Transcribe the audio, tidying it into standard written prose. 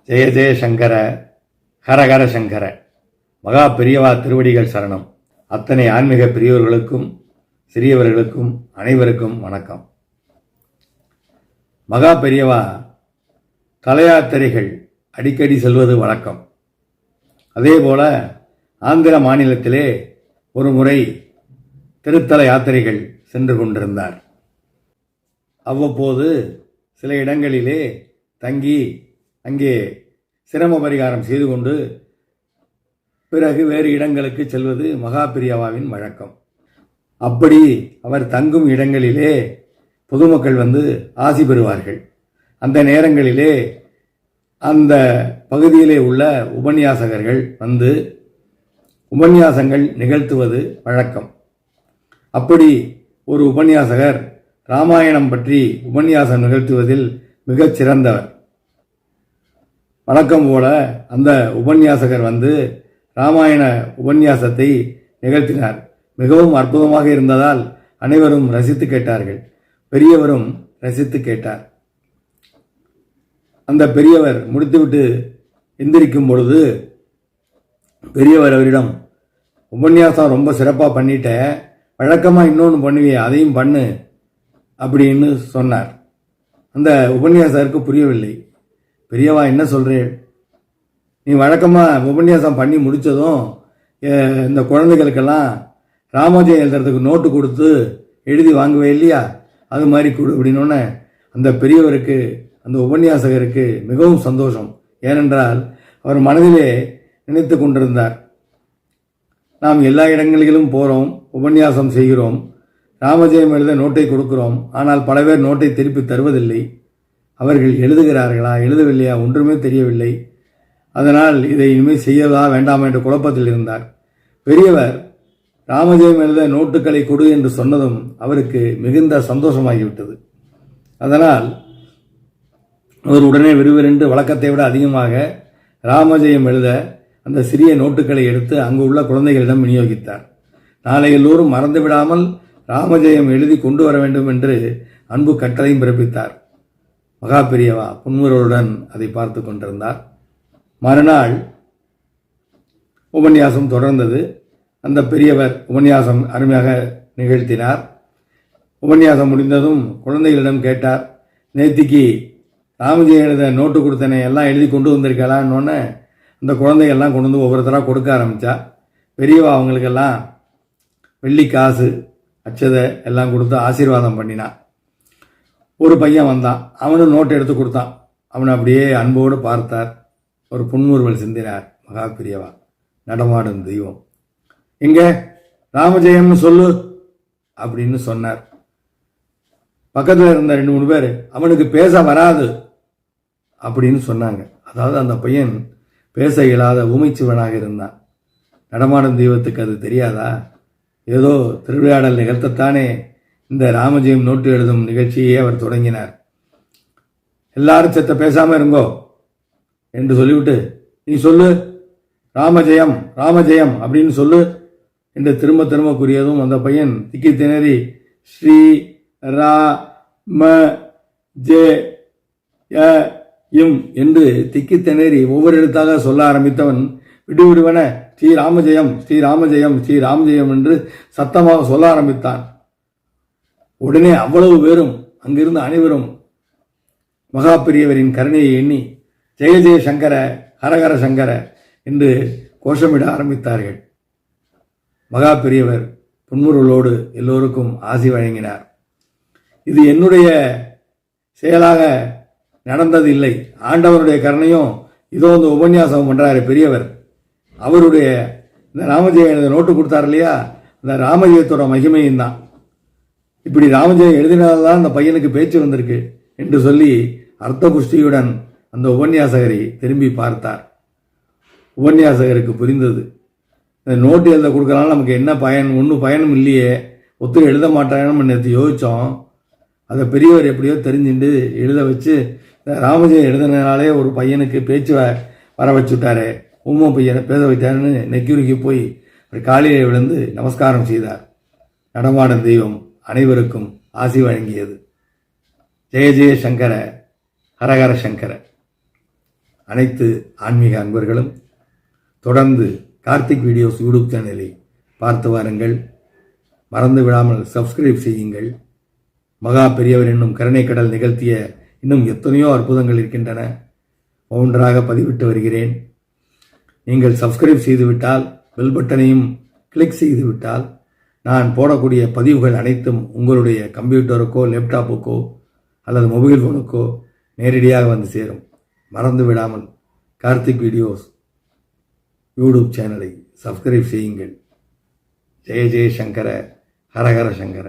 ஜெய ஜெய சங்கர, ஹரஹர சங்கர. மகா பெரியவா திருவடிகள் சரணம். அத்தனை ஆன்மீக பெரியவர்களுக்கும் சிறியவர்களுக்கும் அனைவருக்கும் வணக்கம். மகா பெரியவா தல யாத்திரைகள் அடிக்கடி செல்வது வழக்கம். அதேபோல ஆந்திர மாநிலத்திலே ஒரு முறை திருத்தல யாத்திரைகள் சென்று கொண்டிருந்தார். அவ்வப்போது சில இடங்களிலே தங்கி அங்கே சிரம பரிகாரம் செய்து கொண்டு பிறகு வேறு இடங்களுக்கு செல்வது மகா பெரியவாவின் வழக்கம். அப்படி அவர் தங்கும் இடங்களிலே பொதுமக்கள் வந்து ஆசி பெறுவார்கள். அந்த நேரங்களிலே அந்த பகுதியிலே உள்ள உபன்யாசகர்கள் வந்து உபன்யாசங்கள் நிகழ்த்துவது வழக்கம். அப்படி ஒரு உபன்யாசகர் ராமாயணம் பற்றி உபன்யாசம் நிகழ்த்துவதில் மிகச் சிறந்தவர். வழக்கம் போல அந்த உபன்யாசகர் வந்து ராமாயண உபன்யாசத்தை நிகழ்த்தினார். மிகவும் அற்புதமாக இருந்ததால் அனைவரும் ரசித்து கேட்டார்கள். பெரியவரும் ரசித்து கேட்டார். அந்த பெரியவர் முடித்துவிட்டு எந்திரிக்கும் பொழுது பெரியவர் அவரிடம், உபன்யாசம் ரொம்ப சிறப்பாக பண்ணிட்ட, வழக்கமாக இன்னொன்று பண்ணுவியே அதையும் பண்ணு அப்படின்னு சொன்னார். அந்த உபன்யாசகருக்கு புரியவில்லை. பெரியவா என்ன சொல்கிறேன், நீ வழக்கமாக உபன்யாசம் பண்ணி முடித்ததும் இந்த குழந்தைகளுக்கெல்லாம் ராமஜெயம் எழுதுறதுக்கு நோட்டு கொடுத்து எழுதி வாங்குவே இல்லையா, அது மாதிரி கொடு அப்படின்னோடனே அந்த பெரியவருக்கு அந்த உபன்யாசகருக்கு மிகவும் சந்தோஷம். ஏனென்றால் அவர் மனதிலே நினைத்து கொண்டிருந்தார், நாம் எல்லா இடங்களிலும் போகிறோம், உபன்யாசம் செய்கிறோம், ராமஜெயம் எழுத நோட்டை கொடுக்கிறோம், ஆனால் பல பேர் நோட்டை திருப்பி தருவதில்லை. அவர்கள் எழுதுகிறார்களா எழுதவில்லையா ஒன்றுமே தெரியவில்லை. அதனால் இதை இனிமேல் செய்யவா வேண்டாமா என்ற குழப்பத்தில் இருந்தார். பெரியவர் ராமஜெயம் எழுத நோட்டுகளை கொடு என்று சொன்னதும் அவருக்கு மிகுந்த சந்தோஷமாகிவிட்டது. அதனால் அவர் உடனே விறுவிரென்று வழக்கத்தை விட அதிகமாக ராமஜெயம் எழுத அந்த சிறிய நோட்டுகளை எடுத்து அங்கு உள்ள குழந்தைகளிடம் விநியோகித்தார். நாளை எல்லோரும் மறந்துவிடாமல் ராமஜெயம் எழுதி கொண்டு வர வேண்டும் என்று அன்பு கட்டளையும் பிறப்பித்தார். மகா பெரியவா புன்முறுவலுடன் அதை பார்த்து கொண்டிருந்தார். மறுநாள் உபன்யாசம் தொடர்ந்தது. அந்த பெரியவர் உபன்யாசம் அருமையாக நிகழ்த்தினார். உபன்யாசம் முடிந்ததும் குழந்தைகளிடம் கேட்டார், நேத்திக்கு ராமஜெயம் எழுத நோட்டு கொடுத்தனே எல்லாம் எழுதி கொண்டு வந்திருக்கலான்னு. அந்த குழந்தைகள்லாம் கொண்டு வந்து ஒவ்வொருத்தராக கொடுக்க ஆரம்பித்தா. பெரியவா அவங்களுக்கெல்லாம் வெள்ளி காசு அச்சதை எல்லாம் கொடுத்து ஆசீர்வாதம் பண்ணினான். ஒரு பையன் வந்தான், அவனும் நோட்டு எடுத்து கொடுத்தான். அவனை அப்படியே அன்போடு பார்த்தார். ஒரு புன்முறுவல் சிந்தினார். மகா பெரியவா நடமாடும் தெய்வம், எங்க ராமஜெயம்னு சொல்லு அப்படின்னு சொன்னார். பக்கத்தில் இருந்த 2-3 பேர் அவனுக்கு பேச வராது அப்படின்னு சொன்னாங்க. அதாவது அந்த பையன் பேச இயலாத ஊமைச்சுவனாக இருந்தான். நடமாடும் தெய்வத்துக்கு அது தெரியாதா? ஏதோ திருவிளையாடல் நிகழ்த்தத்தானே இந்த ராமஜெயம் நோட்டு எழுதும் நிகழ்ச்சியை அவர் தொடங்கினார். எல்லாரும் செத்த பேசாம இருங்கோ என்று சொல்லிவிட்டு, நீ சொல்லு ராமஜெயம் ராமஜெயம் அப்படின்னு சொல்லு என்று திரும்ப திரும்ப கூறியதும் அந்த பையன் திக்கி திணறி ஸ்ரீ ராம ஜெயம் என்று திக்கி திணறி ஒவ்வொரு எழுத்தாக சொல்ல ஆரம்பித்தவன் விடுவிடுவன ஸ்ரீ ராமஜெயம் ஸ்ரீ ராமஜெயம் ஸ்ரீ ராமஜெயம் என்று சத்தமாக சொல்ல ஆரம்பித்தான். உடனே அவ்வளவு பேரும் அங்கிருந்த அனைவரும் மகா பெரியவரின் கருணையை எண்ணி ஜெய ஜெய சங்கர ஹரஹர சங்கர என்று கோஷமிட ஆரம்பித்தார்கள். மகா பெரியவர் புன்முறுவலோடு எல்லோருக்கும் ஆசி வழங்கினார். இது என்னுடைய செயலாக நடந்தது இல்லை, ஆண்டவருடைய கருணையும். இதோ இந்த உபன்யாசம் பண்றாரு பெரியவர், அவருடைய இந்த ராமஜெயம் எழுத நோட்டு கொடுத்தார் இல்லையா, இந்த ராமஜெயத்தோட மகிமையும் தான். இப்படி ராமஜெயம் எழுதினால்தான் அந்த பையனுக்கு பேச்சு வந்திருக்கு என்று சொல்லி அர்த்த புஷ்டியுடன் அந்த உபன்யாசகரை திரும்பி பார்த்தார். உபன்யாசகருக்கு புரிந்தது, இந்த நோட்டு எழுத கொடுக்கறனால நமக்கு என்ன பயன், ஒன்றும் பயனும் இல்லையே, ஒத்துழைப்பு எழுத மாட்டாங்கன்னு நேற்று யோசித்தோம். அதை பெரியவர் எப்படியோ தெரிஞ்சுட்டு எழுத வச்சு ராமஜெயம் எழுதினாலே ஒரு பையனுக்கு பேச்சு வர வச்சுட்டாரு, ஊமை பையனை பேச வைத்தாருன்னு நெக்கியுருக்கி போய் காலையில் விழுந்து நமஸ்காரம் செய்தார். நடமாடும் தெய்வம் அனைவருக்கும் ஆசி வழங்கியது. ஜெய ஜெய சங்கர ஹரஹர சங்கர. அனைத்து ஆன்மீக அன்பர்களும் தொடர்ந்து கார்த்திக் வீடியோஸ் யூடியூப் சேனலை பார்த்து வாருங்கள். மறந்து விடாமல் சப்ஸ்கிரைப் செய்யுங்கள். மகா பெரியவர் என்னும் கருணை கடல் நிகழ்த்திய இன்னும் எத்தனையோ அற்புதங்கள் இருக்கின்றன. ஒவ்வொன்றாக பதிவிட்டு வருகிறேன். நீங்கள் சப்ஸ்கிரைப் செய்துவிட்டால், பெல் பட்டனையும் கிளிக் செய்துவிட்டால் நான் போடக்கூடிய பதிவுகள் அனைத்தும் உங்களுடைய கம்ப்யூட்டருக்கோ லேப்டாப்புக்கோ அல்லது மொபைல் ஃபோனுக்கோ நேரடியாக வந்து சேரும். மறந்து விடாமல் கார்த்திக் வீடியோஸ் யூடியூப் சேனலை சப்ஸ்கிரைப் செய்யுங்கள். ஜெய ஜெய சங்கர, ஹரஹர சங்கர.